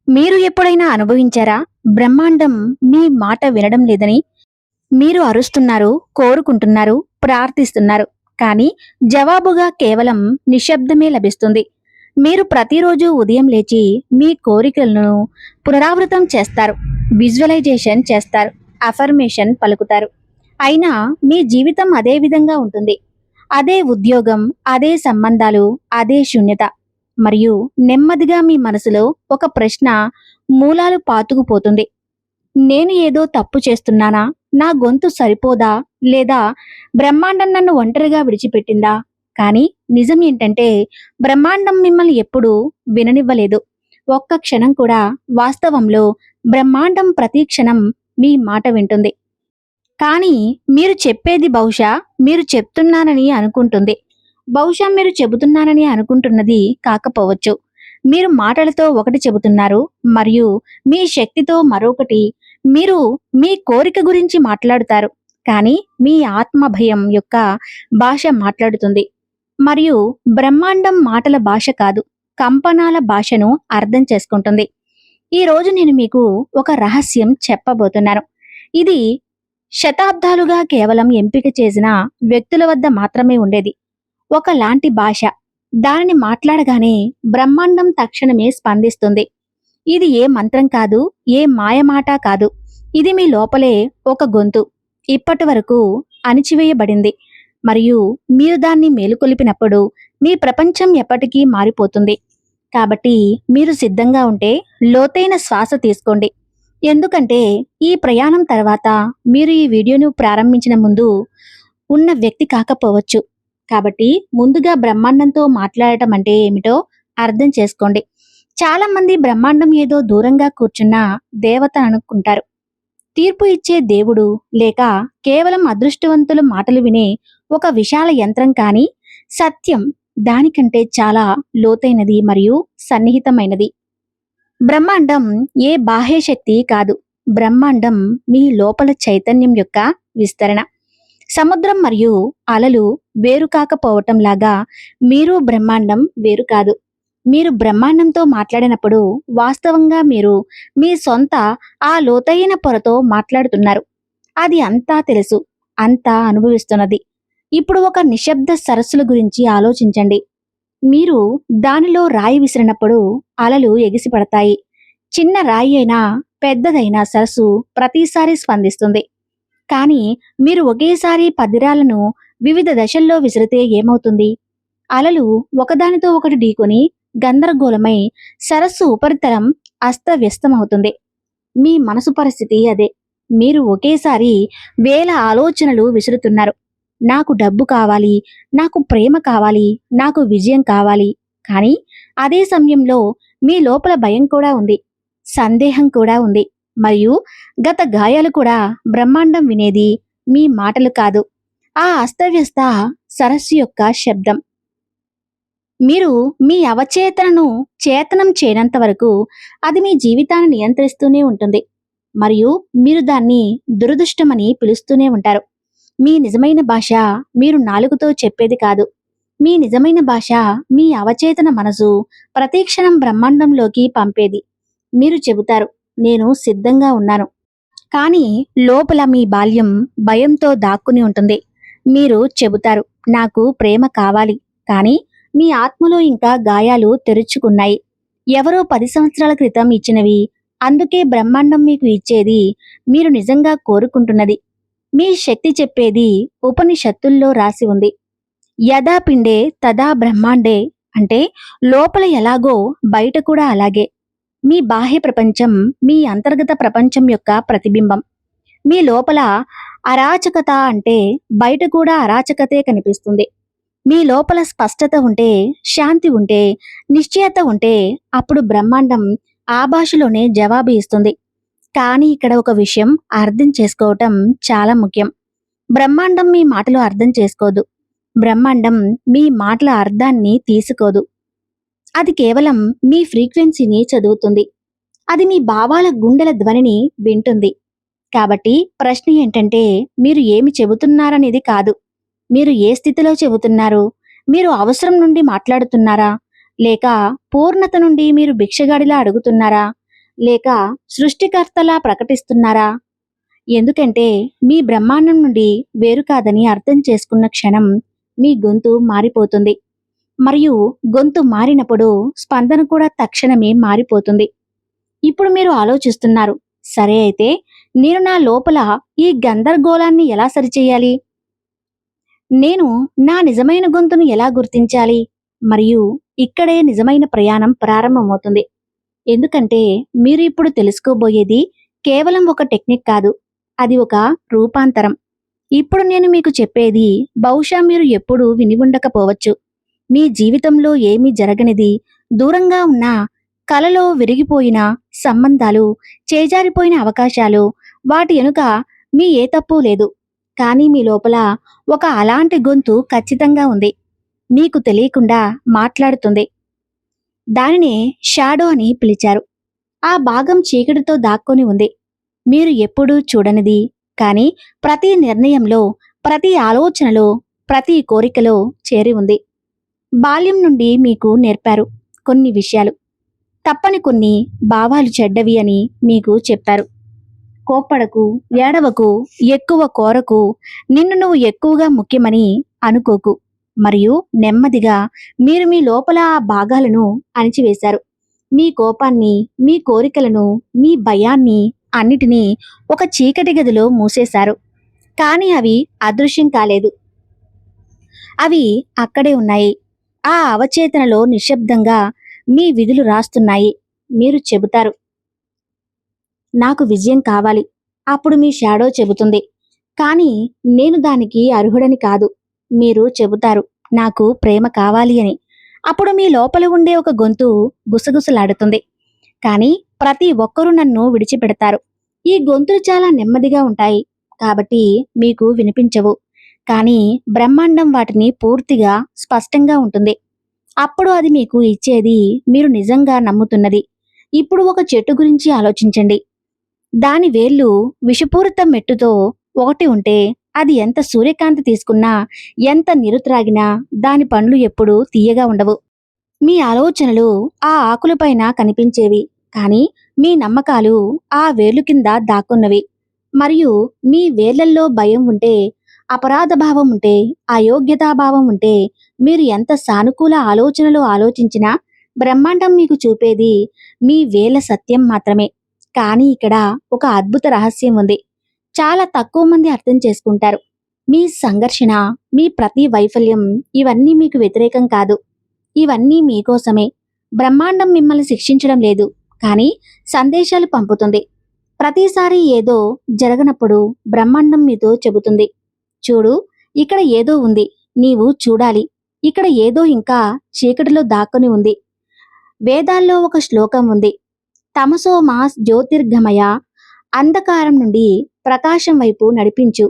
మీరు ఎప్పుడైనా అనుభవించారా? బ్రహ్మాండం మీ మాట వినడం లేదని. మీరు అరుస్తున్నారు, కోరుకుంటున్నారు, ప్రార్థిస్తున్నారు. కానీ జవాబుగా కేవలం నిశ్శబ్దమే లభిస్తుంది. మీరు ప్రతిరోజు ఉదయం లేచి మీ కోరికలను పునరావృతం చేస్తారు. విజువలైజేషన్ చేస్తారు. అఫర్మేషన్ పలుకుతారు. అయినా మీ జీవితం అదే విధంగా ఉంటుంది. అదే ఉద్యోగం, అదే సంబంధాలు, అదే శూన్యత. మరియు నెమ్మదిగా మీ మనసులో ఒక ప్రశ్న మూలాలు పాతుకుపోతుంది. నేను ఏదో తప్పు చేస్తున్నానా? నా గొంతు సరిపోదా? లేదా బ్రహ్మాండం నన్ను ఒంటరిగా విడిచిపెట్టిందా? కానీ నిజం ఏంటంటే బ్రహ్మాండం మిమ్మల్ని ఎప్పుడూ విననివ్వలేదు. ఒక్క క్షణం కూడా. వాస్తవంలో బ్రహ్మాండం ప్రతి క్షణం మీ మాట వింటుంది. కానీ మీరు చెప్పేది బహుశా మీరు చెప్తున్నానని అనుకుంటుంది. బహుశా మీరు చెబుతున్నానని అనుకుంటున్నది కాకపోవచ్చు. మీరు మాటలతో ఒకటి చెబుతున్నారు మరియు మీ శక్తితో మరొకటి. మీరు మీ కోరిక గురించి మాట్లాడుతారు, కానీ మీ ఆత్మ భయం యొక్క భాష మాట్లాడుతుంది. మరియు బ్రహ్మాండం మాటల భాష కాదు, కంపనాల భాషను అర్థం చేసుకుంటుంది. ఈ రోజు నేను మీకు ఒక రహస్యం చెప్పబోతున్నాను. ఇది శతాబ్దాలుగా కేవలం ఎంపిక చేసిన వ్యక్తుల వద్ద మాత్రమే ఉండేది. ఒకలాంటి భాష. దానిని మాట్లాడగానే బ్రహ్మాండం తక్షణమే స్పందిస్తుంది. ఇది ఏ మంత్రం కాదు, ఏ మాయమాట కాదు. ఇది మీ లోపలే ఒక గొంతు. ఇప్పటి వరకు అణిచివేయబడింది. మరియు మీరు దాన్ని మేలుకొలిపినప్పుడు మీ ప్రపంచం ఎప్పటికీ మారిపోతుంది. కాబట్టి మీరు సిద్ధంగా ఉంటే లోతైన శ్వాస తీసుకోండి. ఎందుకంటే ఈ ప్రయాణం తర్వాత మీరు ఈ వీడియోను ప్రారంభించిన ముందు ఉన్న వ్యక్తి కాకపోవచ్చు. కాబట్టి ముందుగా బ్రహ్మాండంతో మాట్లాడటం అంటే ఏమిటో అర్థం చేసుకోండి. చాలా మంది బ్రహ్మాండం ఏదో దూరంగా కూర్చున్న దేవత అనుకుంటారు. తీర్పు ఇచ్చే దేవుడు, లేక కేవలం అదృష్టవంతుల మాటలు వినే ఒక విశాల యంత్రం. కానీ సత్యం దానికంటే చాలా లోతైనది మరియు సన్నిహితమైనది. బ్రహ్మాండం ఏ బాహ్య శక్తి కాదు. బ్రహ్మాండం మీ లోపల చైతన్యం యొక్క విస్తరణ. సముద్రం మరియు అలలు వేరు కాకపోవటం లాగా మీరు బ్రహ్మాండం వేరు కాదు. మీరు బ్రహ్మాండంతో మాట్లాడినప్పుడు వాస్తవంగా మీరు మీ సొంత ఆ లోతైన పొరతో మాట్లాడుతున్నారు. అది అంతా తెలుసు, అంతా అనుభవిస్తున్నది. ఇప్పుడు ఒక నిశ్శబ్ద సరస్సుల గురించి ఆలోచించండి. మీరు దానిలో రాయి విసిరినప్పుడు అలలు ఎగిసిపడతాయి. చిన్న రాయి అయినా పెద్దదైనా సరస్సు ప్రతిసారి స్పందిస్తుంది. కానీ మీరు ఒకేసారి 10 రాళ్లను వివిధ దశల్లో విసిరితే ఏమవుతుంది? అలలు ఒకదానితో ఒకటి ఢీకొని గందరగోళమై సరస్సు ఉపరితలం అస్తవ్యస్తమవుతుంది. మీ మనసు పరిస్థితి అదే. మీరు ఒకేసారి వేల ఆలోచనలు విసురుతున్నారు. నాకు డబ్బు కావాలి, నాకు ప్రేమ కావాలి, నాకు విజయం కావాలి. కానీ అదే సమయంలో మీ లోపల భయం కూడా ఉంది, సందేహం కూడా ఉంది, మరియు గత గాయాలు కూడా. బ్రహ్మాండం వినేది మీ మాటలు కాదు, ఆ అస్తవ్యస్త సరస్సు యొక్క శబ్దం. మీరు మీ అవచేతనను చేతనం చేయనంత వరకు అది మీ జీవితాన్ని నియంత్రిస్తూనే ఉంటుంది. మరియు మీరు దాన్ని దురదృష్టమని పిలుస్తూనే ఉంటారు. మీ నిజమైన భాష మీరు నాలుగుతో చెప్పేది కాదు. మీ నిజమైన భాష మీ అవచేతన మనసు ప్రతిక్షణం బ్రహ్మాండంలోకి పంపేది. మీరు చెబుతారు, నేను సిద్ధంగా ఉన్నాను. కానీ లోపల మీ బాల్యం భయంతో దాక్కుని ఉంటుంది. మీరు చెబుతారు, నాకు ప్రేమ కావాలి. కానీ మీ ఆత్మలో ఇంకా గాయాలు తెరుచుకున్నాయి. ఎవరో 10 సంవత్సరాల క్రితం ఇచ్చినవి. అందుకే బ్రహ్మాండం మీకు ఇచ్చేది మీరు నిజంగా కోరుకుంటున్నది. మీ శక్తి చెప్పేది ఉపనిషత్తుల్లో రాసి ఉంది. యదా పిండే తదా బ్రహ్మాండే. అంటే లోపల ఎలాగో బయట కూడా అలాగే. మీ బాహ్య ప్రపంచం మీ అంతర్గత ప్రపంచం యొక్క ప్రతిబింబం. మీ లోపల అరాచకత అంటే బయట కూడా అరాచకతే కనిపిస్తుంది. మీ లోపల స్పష్టత ఉంటే, శాంతి ఉంటే, నిశ్చయత ఉంటే అప్పుడు బ్రహ్మాండం ఆ భాషలోనే జవాబు ఇస్తుంది. కానీ ఇక్కడ ఒక విషయం అర్థం చేసుకోవటం చాలా ముఖ్యం. బ్రహ్మాండం మీ మాటలు అర్థం చేసుకోదు. బ్రహ్మాండం మీ మాటల అర్థాన్ని తీసుకోదు. అది కేవలం మీ ఫ్రీక్వెన్సీని చదువుతుంది. అది మీ భావాల గుండెల ధ్వనిని వింటుంది. కాబట్టి ప్రశ్న ఏంటంటే మీరు ఏమి చెబుతున్నారనేది కాదు, మీరు ఏ స్థితిలో చెబుతున్నారు. మీరు అవసరం నుండి మాట్లాడుతున్నారా, లేక పూర్ణత నుండి మీరు భిక్షగాడిలా అడుగుతున్నారా? లేక సృష్టికర్తలా ప్రకటిస్తున్నారా? ఎందుకంటే మీ బ్రహ్మాండం నుండి వేరు కాదని అర్థం చేసుకున్న క్షణం మీ గొంతు మారిపోతుంది. మరియు గొంతు మారినప్పుడు స్పందన కూడా తక్షణమే మారిపోతుంది. ఇప్పుడు మీరు ఆలోచిస్తున్నారు, సరే అయితే నేను నా లోపల ఈ గందరగోళాన్ని ఎలా సరిచేయాలి? నేను నా నిజమైన గొంతును ఎలా గుర్తించాలి? మరియు ఇక్కడే నిజమైన ప్రయాణం ప్రారంభమవుతుంది. ఎందుకంటే మీరు ఇప్పుడు తెలుసుకోబోయేది కేవలం ఒక టెక్నిక్ కాదు, అది ఒక రూపాంతరం. ఇప్పుడు నేను మీకు చెప్పేది బహుశా మీరు ఎప్పుడూ విని ఉండకపోవచ్చు. మీ జీవితంలో ఏమీ జరగనిది, దూరంగా ఉన్న, కలలో విరిగిపోయిన సంబంధాలు, చేజారిపోయిన అవకాశాలు, వాటి వెనుక మీ ఏ తప్పు లేదు. కానీ మీ లోపల ఒక అలాంటి గొంతు ఖచ్చితంగా ఉంది. మీకు తెలియకుండా మాట్లాడుతుంది. దానినే షాడో అని పిలిచారు. ఆ భాగం చీకటితో దాక్కొని ఉంది. మీరు ఎప్పుడూ చూడనిది, కానీ ప్రతి నిర్ణయంలో, ప్రతి ఆలోచనలో, ప్రతి కోరికలో చేరి ఉంది. బాల్యం నుండి మీకు నేర్పారు కొన్ని విషయాలు. తప్పని కొన్ని భావాలు చెడ్డవి అని మీకు చెప్పారు. కోప్పడకు, ఏడవకు, ఎక్కువ కోరకు, నిన్ను నువ్వు ఎక్కువగా ముఖ్యమని అనుకోకు. మరియు నెమ్మదిగా మీరు మీ లోపల ఆ భాగాలను అణిచివేశారు. మీ కోపాన్ని, మీ కోరికలను, మీ భయాన్ని అన్నిటినీ ఒక చీకటి గదిలో మూసేశారు. కానీ అవి అదృశ్యం కాలేదు. అవి అక్కడే ఉన్నాయి. ఆ అవచేతనలో నిశ్శబ్దంగా మీ విధులు రాస్తున్నాయి. మీరు చెబుతారు, నాకు విజయం కావాలి. అప్పుడు మీ షాడో చెబుతుంది, కానీ నేను దానికి అర్హుడని కాదు. మీరు చెబుతారు, నాకు ప్రేమ కావాలి అని. అప్పుడు మీ లోపల ఉండే ఒక గొంతు గుసగుసలాడుతుంది, కానీ ప్రతి ఒక్కరూ నన్ను విడిచిపెడతారు. ఈ గొంతులు చాలా నెమ్మదిగా ఉంటాయి, కాబట్టి మీకు వినిపించవు. కానీ బ్రహ్మాండం వాటిని పూర్తిగా స్పష్టంగా ఉంటుంది. అప్పుడు అది మీకు ఇచ్చేది మీరు నిజంగా నమ్ముతున్నది. ఇప్పుడు ఒక చెట్టు గురించి ఆలోచించండి. దాని వేళ్ళు విషపూరిత మెట్టుతో ఒకటి ఉంటే అది ఎంత సూర్యకాంతి తీసుకున్నా, ఎంత నీరు త్రాగినా దాని పండ్లు ఎప్పుడూ తీయగా ఉండవు. మీ ఆలోచనలు ఆ ఆకులపైన కనిపించేవి, కానీ మీ నమ్మకాలు ఆ వేర్లు కింద దాక్కున్నవి. మరియు మీ వేర్లల్లో భయం ఉంటే, అపరాధ భావం ఉంటే, అయోగ్యతాభావం ఉంటే, మీరు ఎంత సానుకూల ఆలోచనలు ఆలోచించినా బ్రహ్మాండం మీకు చూపేది మీ వేల సత్యం మాత్రమే. కానీ ఇక్కడ ఒక అద్భుత రహస్యం ఉంది. చాలా తక్కువ మంది అర్థం చేసుకుంటారు. మీ సంఘర్షణ, మీ ప్రతి వైఫల్యం ఇవన్నీ మీకు వ్యతిరేకం కాదు. ఇవన్నీ మీకోసమే. బ్రహ్మాండం మిమ్మల్ని శిక్షించడం లేదు, కానీ సందేశాలు పంపుతుంది. ప్రతిసారి ఏదో జరగనప్పుడు బ్రహ్మాండం మీతో చెబుతుంది, చూడు, ఇక్కడ ఏదో ఉంది, నీవు చూడాలి. ఇక్కడ ఏదో ఇంకా చీకటిలో దాక్కుని ఉంది. వేదాల్లో ఒక శ్లోకం ఉంది, తమసో మా జ్యోతిర్గమయ, అంధకారం నుండి ప్రకాశం వైపు నడిపించు.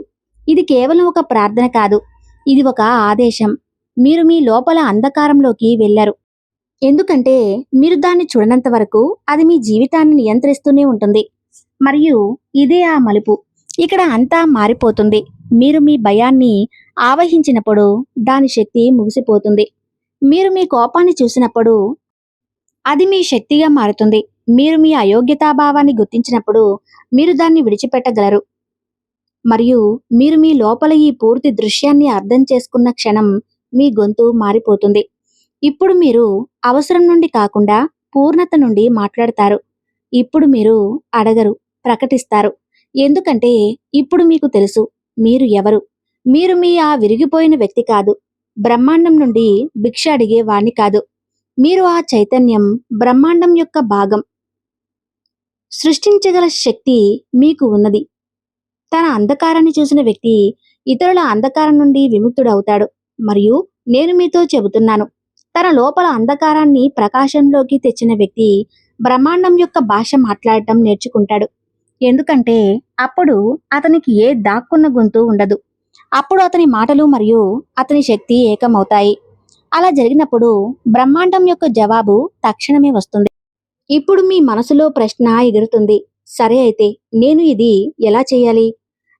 ఇది కేవలం ఒక ప్రార్థన కాదు, ఇది ఒక ఆదేశం. మీరు మీ లోపల అంధకారంలోకి వెళ్ళారు, ఎందుకంటే మీరు దాన్ని చూడనంత వరకు అది మీ జీవితాన్ని నియంత్రిస్తూనే ఉంటుంది. మరియు ఇదే ఆ మలుపు. ఇక్కడ అంతా మారిపోతుంది. మీరు మీ భయాన్ని ఆవహించినప్పుడు దాని శక్తి ముగిసిపోతుంది. మీరు మీ కోపాన్ని చూసినప్పుడు అది మీ శక్తిగా మారుతుంది. మీరు మీ అయోగ్యతాభావాన్ని గుర్తించినప్పుడు మీరు దాన్ని విడిచిపెట్టగలరు. మరియు మీరు మీ లోపల ఈ పూర్తి దృశ్యాన్ని అర్థం చేసుకున్న క్షణం మీ గొంతు మారిపోతుంది. ఇప్పుడు మీరు అవసరం నుండి కాకుండా పూర్ణత నుండి మాట్లాడతారు. ఇప్పుడు మీరు అడగరు, ప్రకటిస్తారు. ఎందుకంటే ఇప్పుడు మీకు తెలుసు మీరు ఎవరు. మీరు మీ ఆ విరిగిపోయిన వ్యక్తి కాదు. బ్రహ్మాండం నుండి భిక్ష అడిగే వాణ్ణి కాదు. మీరు ఆ చైతన్యం, బ్రహ్మాండం యొక్క భాగం. సృష్టించగల శక్తి మీకు ఉన్నది. తన అంధకారాన్ని చూసిన వ్యక్తి ఇతరుల అంధకారం నుండి విముక్తుడవుతాడు. మరియు నేను మీతో చెబుతున్నాను, తన లోపల అంధకారాన్ని ప్రకాశంలోకి తెచ్చిన వ్యక్తి బ్రహ్మాండం యొక్క భాష మాట్లాడటం నేర్చుకుంటాడు. ఎందుకంటే అప్పుడు అతనికి ఏ దాక్కున్న గొంతు ఉండదు. అప్పుడు అతని మాటలు మరియు అతని శక్తి ఏకమవుతాయి. అలా జరిగినప్పుడు బ్రహ్మాండం యొక్క జవాబు తక్షణమే వస్తుంది. ఇప్పుడు మీ మనసులో ప్రశ్న ఎగురుతుంది, సరే అయితే నేను ఇది ఎలా చేయాలి?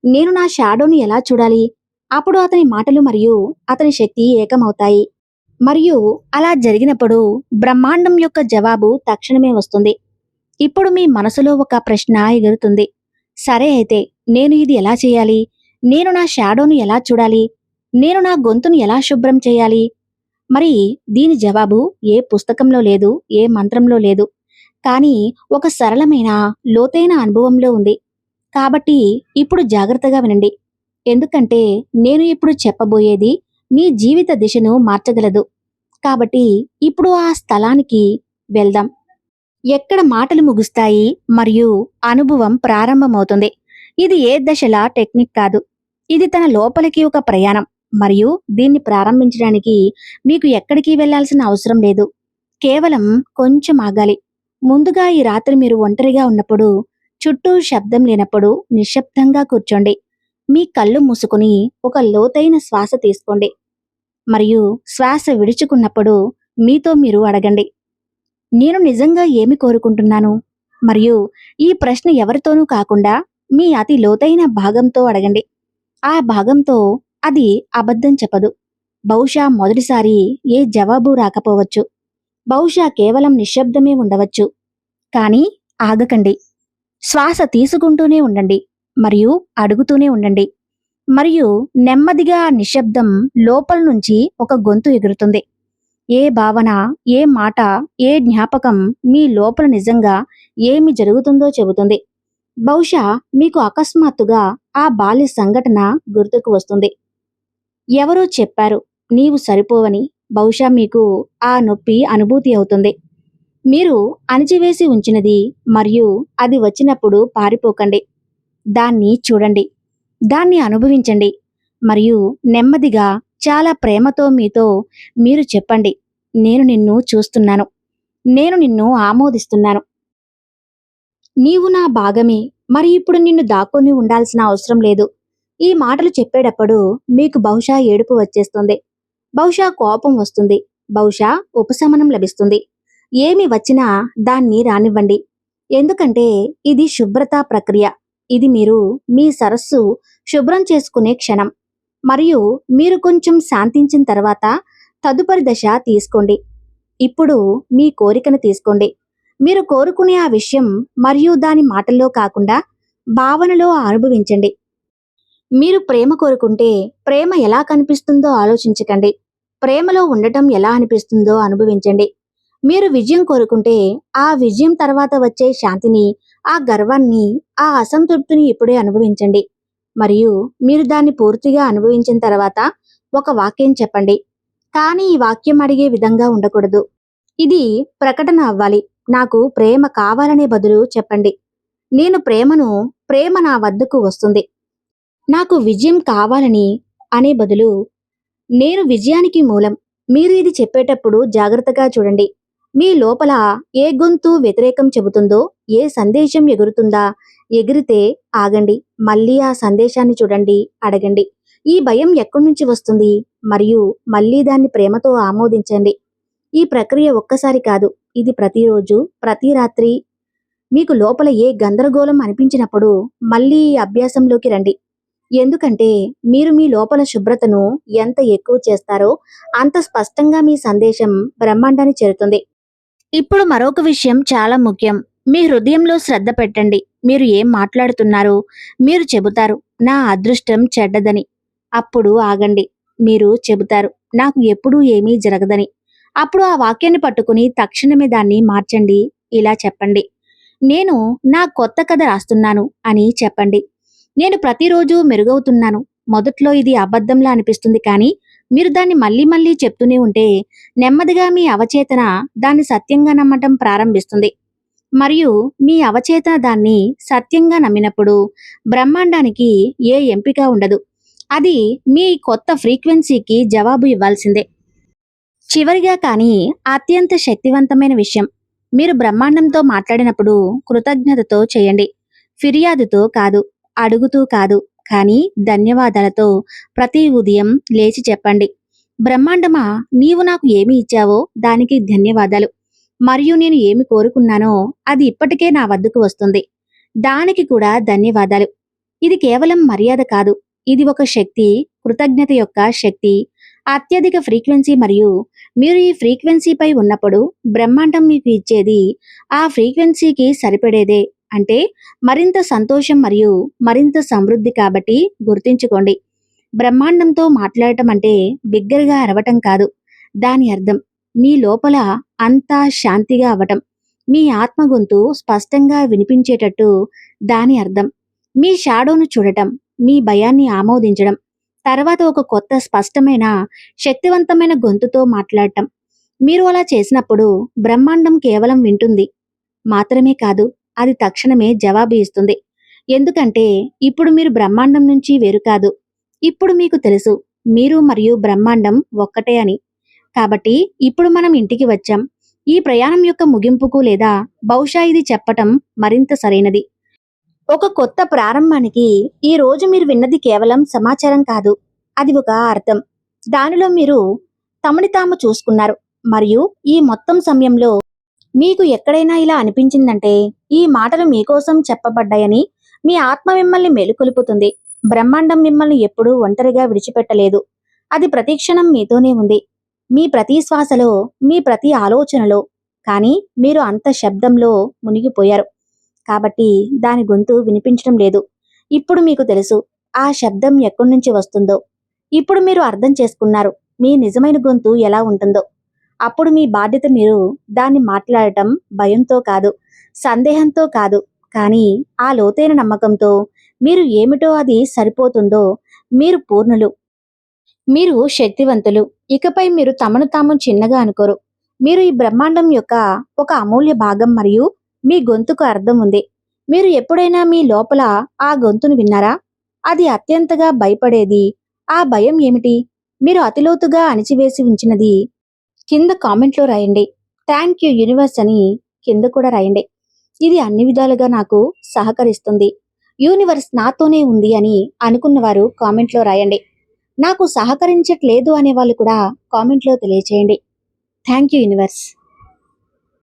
నేను నా షాడోని ఎలా చూడాలి? అప్పుడు అతని మాటలు మరియు అతని శక్తి ఏకమవుతాయి. మరియు అలా జరిగినప్పుడు బ్రహ్మాండం యొక్క జవాబు తక్షణమే వస్తుంది. ఇప్పుడు మీ మనసులో ఒక ప్రశ్న ఎగురుతుంది. సరే అయితే, నేను ఇది ఎలా చేయాలి? నేను నా షాడోను ఎలా చూడాలి? నేను నా గొంతును ఎలా శుభ్రం చేయాలి? మరి దీని జవాబు ఏ పుస్తకంలో లేదు, ఏ మంత్రంలో లేదు. కానీ ఒక సరళమైన, లోతైన అనుభవంలో ఉంది. కాబట్టి ఇప్పుడు జాగ్రత్తగా వినండి. ఎందుకంటే నేను ఇప్పుడు చెప్పబోయేది మీ జీవిత దిశను మార్చగలదు. కాబట్టి ఇప్పుడు ఆ స్థలానికి వెళ్దాం. ఎక్కడ మాటలు ముగుస్తాయి మరియు అనుభవం ప్రారంభమవుతుంది. ఇది ఏ దశల టెక్నిక్ కాదు. ఇది తన లోపలికి ఒక ప్రయాణం. మరియు దీన్ని ప్రారంభించడానికి మీకు ఎక్కడికి వెళ్లాల్సిన అవసరం లేదు. కేవలం కొంచెం ఆగాలి. ముందుగా ఈ రాత్రి మీరు ఒంటరిగా ఉన్నప్పుడు, చుట్టూ శబ్దం లేనప్పుడు నిశ్శబ్దంగా కూర్చోండి. మీ కళ్ళు మూసుకుని ఒక లోతైన శ్వాస తీసుకోండి. మరియు శ్వాస విడుచుకున్నప్పుడు మీతో మీరు అడగండి, నేను నిజంగా ఏమి కోరుకుంటున్నాను? మరియు ఈ ప్రశ్న ఎవరితోనూ కాకుండా మీ అతి లోతైన భాగంతో అడగండి. ఆ భాగంతో అది అబద్ధం చెప్పదు. బహుశా మొదటిసారి ఏ జవాబు రాకపోవచ్చు. బహుశా కేవలం నిశ్శబ్దమే ఉండవచ్చు. కానీ ఆగకండి. శ్వాస తీసుకుంటూనే ఉండండి మరియు అడుగుతూనే ఉండండి. మరియు నెమ్మదిగా ఆ నిశ్శబ్దం లోపల నుంచి ఒక గొంతు ఎగురుతుంది. ఏ భావన, ఏ మాట, ఏ జ్ఞాపకం మీ లోపల నిజంగా ఏమి జరుగుతుందో చెబుతుంది. బహుశా మీకు అకస్మాత్తుగా ఆ బాల్య సంఘటన గుర్తుకు వస్తుంది. ఎవరో చెప్పారు నీవు సరిపోవని. బహుశా మీకు ఆ నొప్పి అనుభూతి అవుతుంది. మీరు అణిచివేసి ఉంచినది మరియు అది వచ్చినప్పుడు పారిపోకండి. దాన్ని చూడండి. దాన్ని అనుభవించండి. మరియు నెమ్మదిగా, చాలా ప్రేమతో మీతో మీరు చెప్పండి, నేను నిన్ను చూస్తున్నాను. నేను నిన్ను ఆమోదిస్తున్నాను. నీవు నా భాగమే. మరి ఇప్పుడు నిన్ను దాక్కొని ఉండాల్సిన అవసరం లేదు. ఈ మాటలు చెప్పేటప్పుడు మీకు బహుశా ఏడుపు వచ్చేస్తుంది. బహుశా కోపం వస్తుంది. బహుశా ఉపశమనం లభిస్తుంది. ఏమి వచ్చినా దాన్ని రానివ్వండి. ఎందుకంటే ఇది శుభ్రత ప్రక్రియ. ఇది మీరు మీ సరస్సు శుభ్రం చేసుకునే క్షణం. మరియు మీరు కొంచెం శాంతించిన తర్వాత తదుపరి దశ తీసుకోండి. ఇప్పుడు మీ కోరికను తీసుకోండి. మీరు కోరుకునే ఆ విషయం మరియు దాని మాటల్లో కాకుండా భావనలో అనుభవించండి. మీరు ప్రేమ కోరుకుంటే ప్రేమ ఎలా కనిపిస్తుందో ఆలోచించకండి. ప్రేమలో ఉండటం ఎలా అనిపిస్తుందో అనుభవించండి. మీరు విజయం కోరుకుంటే ఆ విజయం తర్వాత వచ్చే శాంతిని, ఆ గర్వాన్ని, ఆ అసంతృప్తిని ఇప్పుడే అనుభవించండి. మరియు మీరు దాన్ని పూర్తిగా అనుభవించిన తర్వాత ఒక వాక్యం చెప్పండి. కానీ ఈ వాక్యం అడిగే విధంగా ఉండకూడదు. ఇది ప్రకటన అవ్వాలి. నాకు ప్రేమ కావాలనే బదులు చెప్పండి, నేను ప్రేమ నా వద్దకు వస్తుంది. నాకు విజయం కావాలని అనే బదులు, నేను విజయానికి మూలం. మీరు ఇది చెప్పేటప్పుడు జాగ్రత్తగా చూడండి. మీ లోపల ఏ గొంతు వ్యతిరేకం చెబుతుందో, ఏ సందేశం ఎగురుతుందా? ఎగిరితే ఆగండి. మళ్ళీ ఆ సందేశాన్ని చూడండి, అడగండి, ఈ భయం ఎక్కడి నుంచి వస్తుంది? మరియు మళ్ళీ దాన్ని ప్రేమతో ఆమోదించండి. ఈ ప్రక్రియ ఒక్కసారి కాదు, ఇది ప్రతిరోజు, ప్రతి రాత్రి. మీకు లోపల ఏ గందరగోళం అనిపించినప్పుడు మళ్ళీ ఈ అభ్యాసంలోకి రండి. ఎందుకంటే మీరు మీ లోపల శుభ్రతను ఎంత ఎక్కువ చేస్తారో అంత స్పష్టంగా మీ సందేశం బ్రహ్మాండాన్ని చేరుతుంది. ఇప్పుడు మరొక విషయం చాలా ముఖ్యం. మీ హృదయంలో శ్రద్ధ పెట్టండి. మీరు ఏం మాట్లాడుతున్నారు? మీరు చెబుతారు, నా అదృష్టం చెడ్డదని. అప్పుడు ఆగండి. మీరు చెబుతారు, నాకు ఎప్పుడూ ఏమీ జరగదని. అప్పుడు ఆ వాక్యాన్ని పట్టుకుని తక్షణమే దాన్ని మార్చండి. ఇలా చెప్పండి, నేను నా కొత్త కథ రాస్తున్నాను అని చెప్పండి. నేను ప్రతిరోజు మెరుగవుతున్నాను. మొదట్లో ఇది అబద్ధంలా అనిపిస్తుంది, కానీ మీరు దాన్ని మళ్ళీ మళ్ళీ చెప్తూనే ఉంటే నెమ్మదిగా మీ అవచేతన దాన్ని సత్యంగా నమ్మటం ప్రారంభిస్తుంది. మరియు మీ అవచేతన దాన్ని సత్యంగా నమ్మినప్పుడు బ్రహ్మాండానికి ఏ ఎంపిక ఉండదు. అది మీ కొత్త ఫ్రీక్వెన్సీకి జవాబు ఇవ్వాల్సిందే. చివరిగా, కానీ అత్యంత శక్తివంతమైన విషయం, మీరు బ్రహ్మాండంతో మాట్లాడినప్పుడు కృతజ్ఞతతో చేయండి. ఫిర్యాదుతో కాదు, అడుగుతూ కాదు, కానీ ధన్యవాదాలతో. ప్రతి ఉదయం లేచి చెప్పండి, బ్రహ్మాండమా, నీవు నాకు ఏమి ఇచ్చావో దానికి ధన్యవాదాలు. మరియు నేను ఏమి కోరుకున్నానో అది ఇప్పటికే నా వద్దకు వస్తుంది. దానికి కూడా ధన్యవాదాలు. ఇది కేవలం మర్యాద కాదు, ఇది ఒక శక్తి, కృతజ్ఞత యొక్క శక్తి, అత్యధిక ఫ్రీక్వెన్సీ. మరియు మీరు ఈ ఫ్రీక్వెన్సీపై ఉన్నప్పుడు బ్రహ్మాండం మీకు ఇచ్చేది ఆ ఫ్రీక్వెన్సీకి సరిపడేదే. అంటే మరింత సంతోషం మరియు మరింత సమృద్ధి. కాబట్టి గుర్తుంచుకోండి, బ్రహ్మాండంతో మాట్లాడటం అంటే బిగ్గరగా అరవటం కాదు. దాని అర్థం మీ లోపల అంతా శాంతిగా అవ్వటం, మీ ఆత్మ గొంతు స్పష్టంగా వినిపించేటట్టు. దాని అర్థం మీ షాడోను చూడటం, మీ భయాన్ని ఆమోదించడం, తర్వాత ఒక కొత్త స్పష్టమైన శక్తివంతమైన గొంతుతో మాట్లాడటం. మీరు అలా చేసినప్పుడు బ్రహ్మాండం కేవలం వింటుంది మాత్రమే కాదు, అది తక్షణమే జవాబు ఇస్తుంది. ఎందుకంటే ఇప్పుడు మీరు బ్రహ్మాండం నుంచి వేరు కాదు. ఇప్పుడు మీకు తెలుసు మీరు మరియు బ్రహ్మాండం ఒక్కటే అని. కాబట్టి ఇప్పుడు మనం ఇంటికి వచ్చాం, ఈ ప్రయాణం యొక్క ముగింపుకు, లేదా బహుశా ఇది చెప్పటం మరింత సరైనది, ఒక కొత్త ప్రారంభానికి. ఈ రోజు మీరు విన్నది కేవలం సమాచారం కాదు, అది ఒక అర్థం. దానిలో మీరు తమని తాము చూసుకున్నారు. మరియు ఈ మొత్తం సమయంలో మీకు ఎక్కడైనా ఇలా అనిపించిందంటే ఈ మాటలు మీకోసం చెప్పబడ్డాయని మీ ఆత్మ మిమ్మల్ని మేలుకొలుపుతుంది. బ్రహ్మాండం మిమ్మల్ని ఎప్పుడూ ఒంటరిగా విడిచిపెట్టలేదు. అది ప్రతిక్షణం మీతోనే ఉంది, మీ ప్రతి శ్వాసలో, మీ ప్రతి ఆలోచనలో. కానీ మీరు అంత శబ్దంలో మునిగిపోయారు కాబట్టి దాని గొంతు వినిపించడం లేదు. ఇప్పుడు మీకు తెలుసు ఆ శబ్దం ఎక్కడి నుంచి వస్తుందో. ఇప్పుడు మీరు అర్థం చేసుకున్నారు మీ నిజమైన గొంతు ఎలా ఉంటుందో. అప్పుడు మీ బాధ్యత మీరు దాన్ని మాట్లాడటం భయంతో కాదు, సందేహంతో కాదు, కానీ ఆ లోతైన నమ్మకంతో. మీరు ఏమిటో అది సరిపోతుందో. మీరు పూర్ణులు, మీరు శక్తివంతులు. ఇకపై మీరు తమను తాము చిన్నగా అనుకోరు. మీరు ఈ బ్రహ్మాండం యొక్క ఒక అమూల్య భాగం మరియు మీ గొంతుకు అర్థం ఉంది. మీరు ఎప్పుడైనా మీ లోపల ఆ గొంతును విన్నారా? అది అత్యంతగా భయపడేది. ఆ భయం ఏమిటి? మీరు అతిలోతుగా అణిచివేసి ఉంచినది కింద కామెంట్లో రాయండి. థ్యాంక్ యూ యూనివర్స్ అని కింద కూడా రాయండి. ఇది అన్ని విధాలుగా నాకు సహకరిస్తుంది, యూనివర్స్ నాతోనే ఉంది అని అనుకున్నవారు కామెంట్లో రాయండి. నాకు సహకరించట్లేదు అనేవాళ్ళు కూడా కామెంట్లో తెలియచేయండి. Thank you universe.